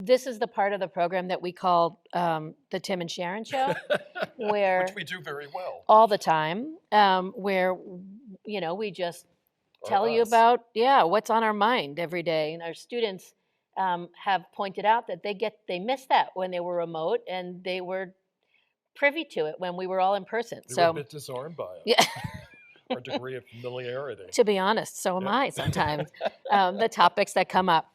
this is the part of the program that we call the Tim and Sharon Show, where which we do very well all the time, where we just tell you us. about what's on our mind every day, and our students have pointed out that they missed that when they were remote, and they were privy to it when we were all in person. They were a bit disarmed by it. Yeah. Our degree of familiarity. To be honest, so am I sometimes, the topics that come up.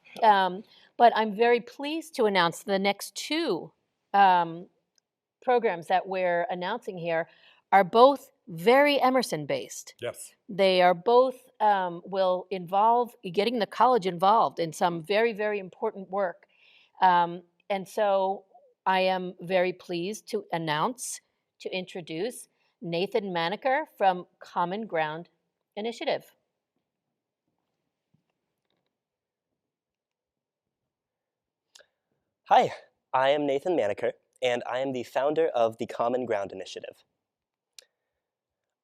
But I'm very pleased to announce the next two programs that we're announcing here are both very Emerson-based. Yes. They are both will involve getting the college involved in some very, very important work. And so I am very pleased to introduce Nathan Manaker from Common Ground Initiative. Hi, I am Nathan Manaker, and I am the founder of the Common Ground Initiative.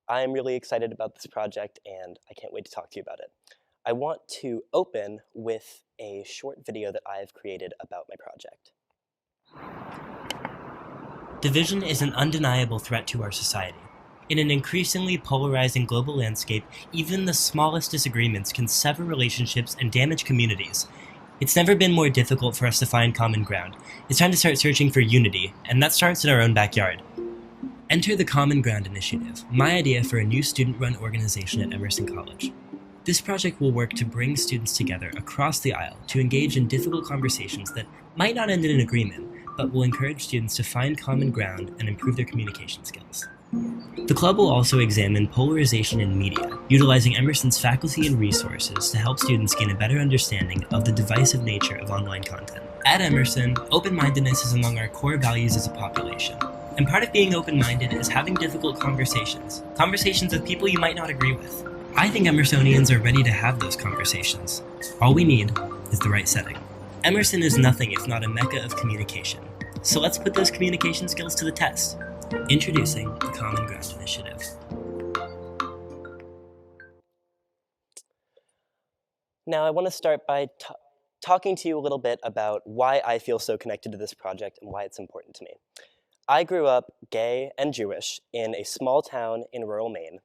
I am really excited about this project, and I can't wait to talk to you about it. I want to open with a short video that I have created about my project. Division is an undeniable threat to our society. In an increasingly polarizing global landscape, even the smallest disagreements can sever relationships and damage communities. It's never been more difficult for us to find common ground. It's time to start searching for unity, and that starts in our own backyard. Enter the Common Ground Initiative, my idea for a new student-run organization at Emerson College. This project will work to bring students together across the aisle to engage in difficult conversations that might not end in an agreement, but will encourage students to find common ground and improve their communication skills. The club will also examine polarization in media, utilizing Emerson's faculty and resources to help students gain a better understanding of the divisive nature of online content. At Emerson, open-mindedness is among our core values as a population. And part of being open-minded is having difficult conversations with people you might not agree with. I think Emersonians are ready to have those conversations. All we need is the right setting. Emerson is nothing if not a mecca of communication. So let's put those communication skills to the test. Introducing the Common Ground Initiative. Now I want to start by talking to you a little bit about why I feel so connected to this project and why it's important to me. I grew up gay and Jewish in a small town in rural Maine.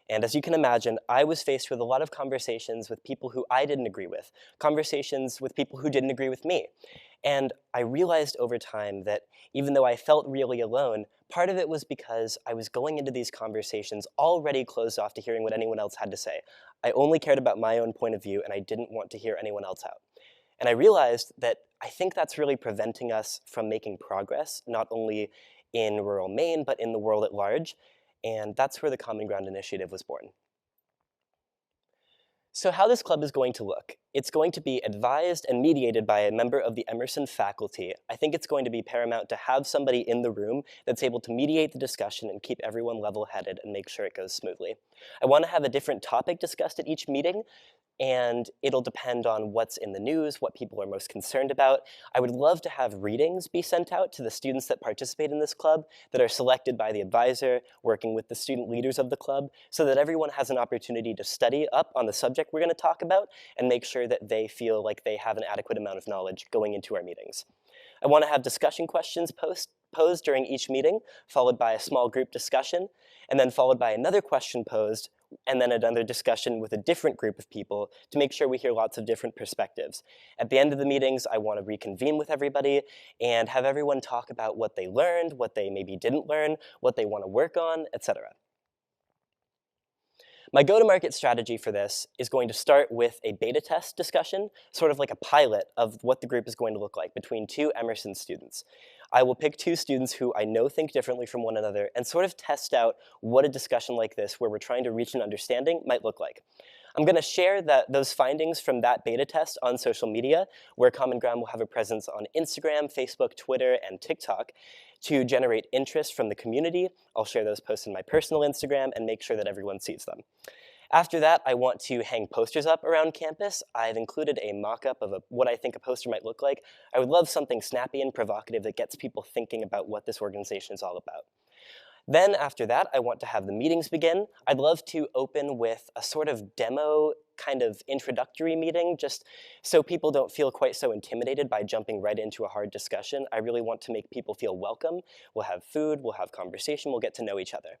And as you can imagine, I was faced with a lot of conversations with people who I didn't agree with, conversations with people who didn't agree with me. And I realized over time that even though I felt really alone, part of it was because I was going into these conversations already closed off to hearing what anyone else had to say. I only cared about my own point of view, and I didn't want to hear anyone else out. And I realized that I think that's really preventing us from making progress, not only in rural Maine, but in the world at large. And that's where the Common Ground Initiative was born. So how this club is going to look, it's going to be advised and mediated by a member of the Emerson faculty. I think it's going to be paramount to have somebody in the room that's able to mediate the discussion and keep everyone level-headed and make sure it goes smoothly. I want to have a different topic discussed at each meeting, and it'll depend on what's in the news, what people are most concerned about. I would love to have readings be sent out to the students that participate in this club that are selected by the advisor, working with the student leaders of the club, so that everyone has an opportunity to study up on the subject we're going to talk about and make sure that they feel like they have an adequate amount of knowledge going into our meetings. I want to have discussion questions posed during each meeting, followed by a small group discussion, and then followed by another question posed, and then another discussion with a different group of people to make sure we hear lots of different perspectives. At the end of the meetings, I want to reconvene with everybody and have everyone talk about what they learned, what they maybe didn't learn, what they want to work on, etc. My go-to-market strategy for this is going to start with a beta test discussion, sort of like a pilot of what the group is going to look like between two Emerson students. I will pick two students who I know think differently from one another and sort of test out what a discussion like this, where we're trying to reach an understanding, might look like. I'm going to share those findings from that beta test on social media, where Common Ground will have a presence on Instagram, Facebook, Twitter, and TikTok to generate interest from the community. I'll share those posts in my personal Instagram and make sure that everyone sees them. After that, I want to hang posters up around campus. I've included a mock-up of what I think a poster might look like. I would love something snappy and provocative that gets people thinking about what this organization is all about. Then after that, I want to have the meetings begin. I'd love to open with a sort of demo kind of introductory meeting, just so people don't feel quite so intimidated by jumping right into a hard discussion. I really want to make people feel welcome. We'll have food, we'll have conversation, we'll get to know each other.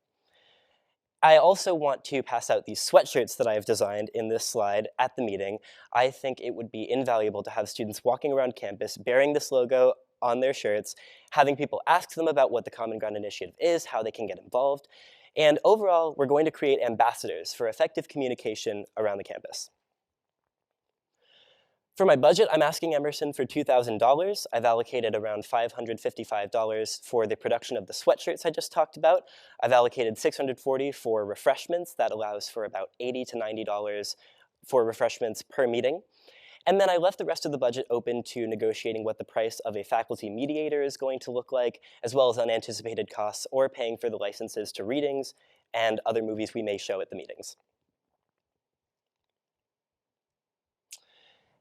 I also want to pass out these sweatshirts that I have designed in this slide at the meeting. I think it would be invaluable to have students walking around campus bearing this logo on their shirts, having people ask them about what the Common Ground Initiative is, how they can get involved. And overall, we're going to create ambassadors for effective communication around the campus. For my budget, I'm asking Emerson for $2,000. I've allocated around $555 for the production of the sweatshirts I just talked about. I've allocated $640 for refreshments. That allows for about $80 to $90 for refreshments per meeting. And then I left the rest of the budget open to negotiating what the price of a faculty mediator is going to look like, as well as unanticipated costs or paying for the licenses to readings and other movies we may show at the meetings.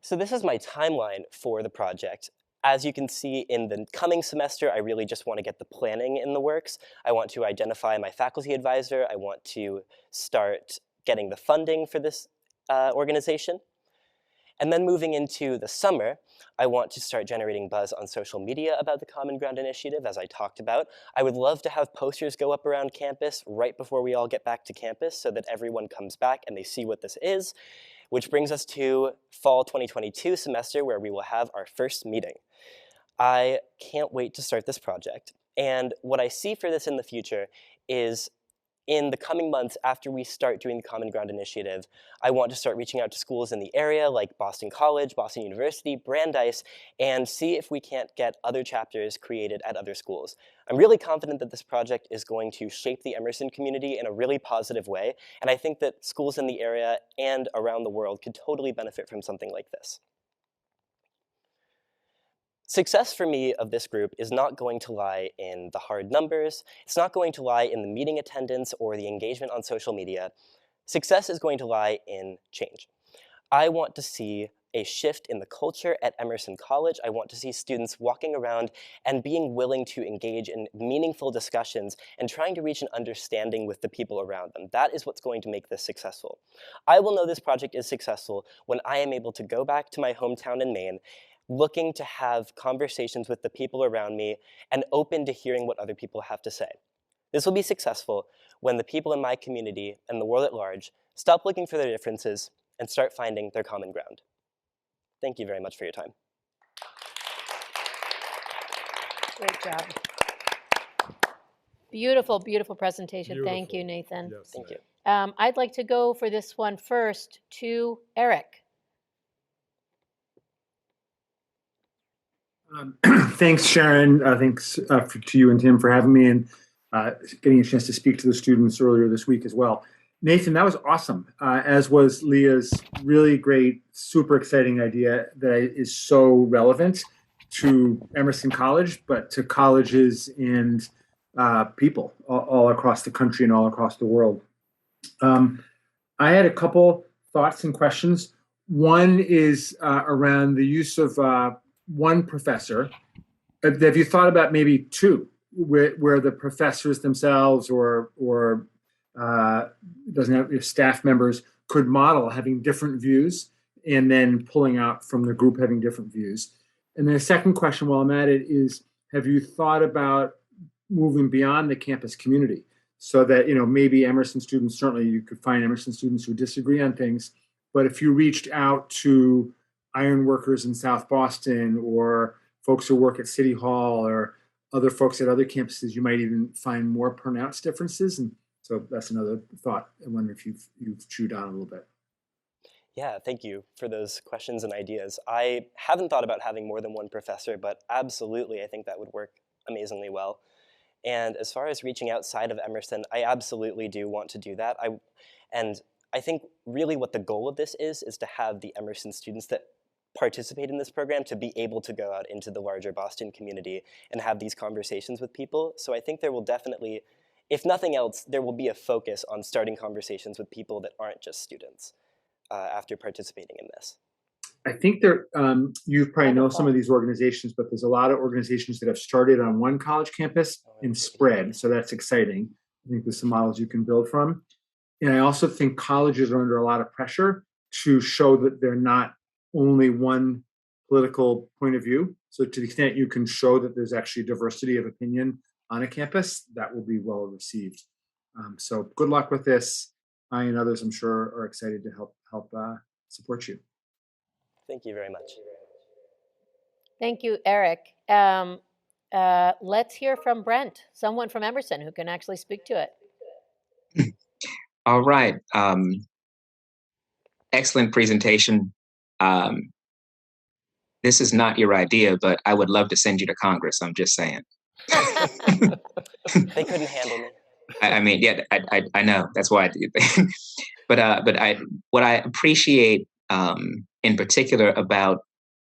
So this is my timeline for the project. As you can see, in the coming semester, I really just want to get the planning in the works. I want to identify my faculty advisor. I want to start getting the funding for this organization. And then moving into the summer, I want to start generating buzz on social media about the Common Ground Initiative, as I talked about. I would love to have posters go up around campus right before we all get back to campus so that everyone comes back and they see what this is, which brings us to fall 2022 semester where we will have our first meeting. I can't wait to start this project. And what I see for this in the future is in the coming months after we start doing the Common Ground Initiative, I want to start reaching out to schools in the area like Boston College, Boston University, Brandeis, and see if we can't get other chapters created at other schools. I'm really confident that this project is going to shape the Emerson community in a really positive way, and I think that schools in the area and around the world could totally benefit from something like this. Success for me of this group is not going to lie in the hard numbers. It's not going to lie in the meeting attendance or the engagement on social media. Success is going to lie in change. I want to see a shift in the culture at Emerson College. I want to see students walking around and being willing to engage in meaningful discussions and trying to reach an understanding with the people around them. That is what's going to make this successful. I will know this project is successful when I am able to go back to my hometown in Maine, looking to have conversations with the people around me and open to hearing what other people have to say. This will be successful when the people in my community and the world at large stop looking for their differences and start finding their common ground. Thank you very much for your time. Great job. Beautiful, beautiful presentation. Thank you, Beautiful. Nathan. Yes, Thank you. I'd like to go for this one first to Eric. Thanks, Sharon. Thanks to you and Tim for having me and getting a chance to speak to the students earlier this week as well. Nathan, that was awesome, as was Leah's really great, super exciting idea that is so relevant to Emerson College, but to colleges and people all across the country and all across the world. I had a couple thoughts and questions. One is around the use of one professor. Have you thought about maybe two, where the professors themselves or doesn't have staff members could model having different views and then pulling out from the group having different views? And then the second question while I'm at it is, have you thought about moving beyond the campus community so that, maybe Emerson students, certainly you could find Emerson students who disagree on things, but if you reached out to iron workers in South Boston or folks who work at City Hall or other folks at other campuses, you might even find more pronounced differences. And so that's another thought. I wonder if you've chewed on a little bit. Yeah, thank you for those questions and ideas. I haven't thought about having more than one professor, but absolutely, I think that would work amazingly well. And as far as reaching outside of Emerson, I absolutely do want to do that. I think really what the goal of this is to have the Emerson students that participate in this program to be able to go out into the larger Boston community and have these conversations with people. So I think there will definitely, if nothing else, there will be a focus on starting conversations with people that aren't just students after participating in this. I think you probably know some of these organizations, but there's a lot of organizations that have started on one college campus and spread. So that's exciting. I think there's some models you can build from. And I also think colleges are under a lot of pressure to show that they're not only one political point of view. So to the extent you can show that there's actually diversity of opinion on a campus, that will be well received. So good luck with this. I and others, I'm sure, are excited to help support you. Thank you very much. Thank you, Eric. Let's hear from Brent, someone from Emerson who can actually speak to it. All right. Excellent presentation. This is not your idea, but I would love to send you to Congress. I'm just saying. They couldn't handle me. I mean, yeah, I know. That's why I did. But what I appreciate in particular about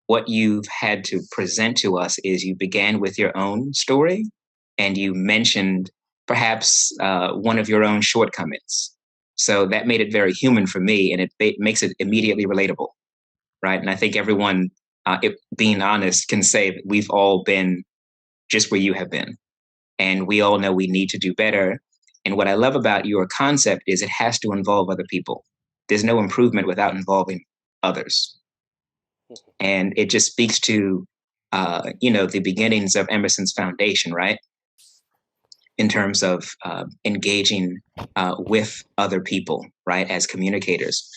what you've had to present to us is you began with your own story, and you mentioned perhaps one of your own shortcomings. So that made it very human for me, and it makes it immediately relatable, right? And I think everyone, being honest, can say that we've all been just where you have been. And we all know we need to do better. And what I love about your concept is it has to involve other people. There's no improvement without involving others. And it just speaks to, the beginnings of Emerson's foundation, right? In terms of engaging with other people, right, as communicators.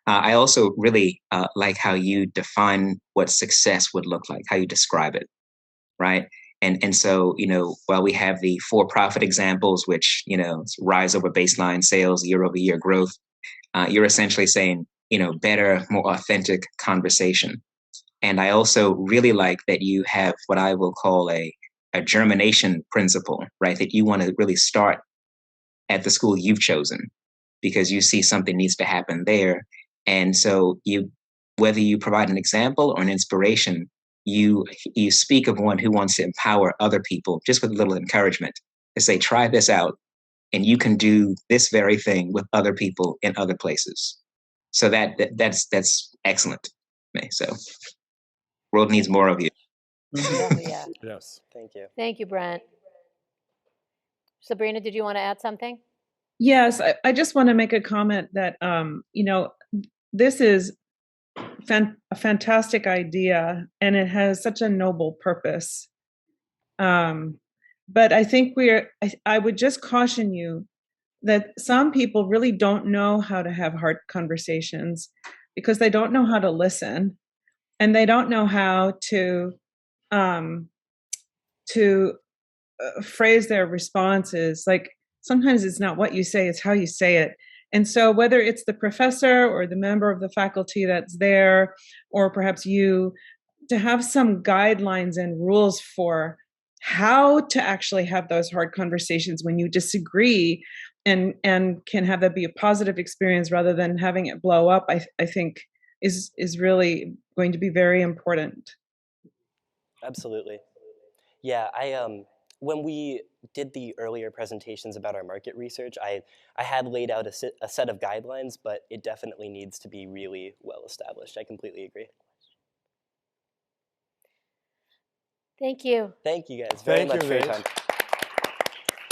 I also really like how you define what success would look like, how you describe it, right? And so, while we have the for-profit examples, which, rise over baseline sales, year-over-year growth, you're essentially saying, better, more authentic conversation. And I also really like that you have what I will call a germination principle, right? That you want to really start at the school you've chosen because you see something needs to happen there. And so whether you provide an example or an inspiration, you speak of one who wants to empower other people just with a little encouragement to say, try this out and you can do this very thing with other people in other places. So that's excellent. So world needs more of you. Yeah. Yes. Thank you. Thank you, Brent. Sabrina, did you want to add something? Yes, I just want to make a comment that, this is a fantastic idea and it has such a noble purpose. But I think I would just caution you that some people really don't know how to have hard conversations because they don't know how to listen and they don't know how to phrase their responses. Like sometimes it's not what you say, it's how you say it. And so whether it's the professor or the member of the faculty that's there, or perhaps you, to have some guidelines and rules for how to actually have those hard conversations when you disagree and can have that be a positive experience rather than having it blow up, I think is really going to be very important. Absolutely. Yeah, when we did the earlier presentations about our market research, I had laid out a set of guidelines, but it definitely needs to be really well established. I completely agree. Thank you. Thank you guys very much for your time.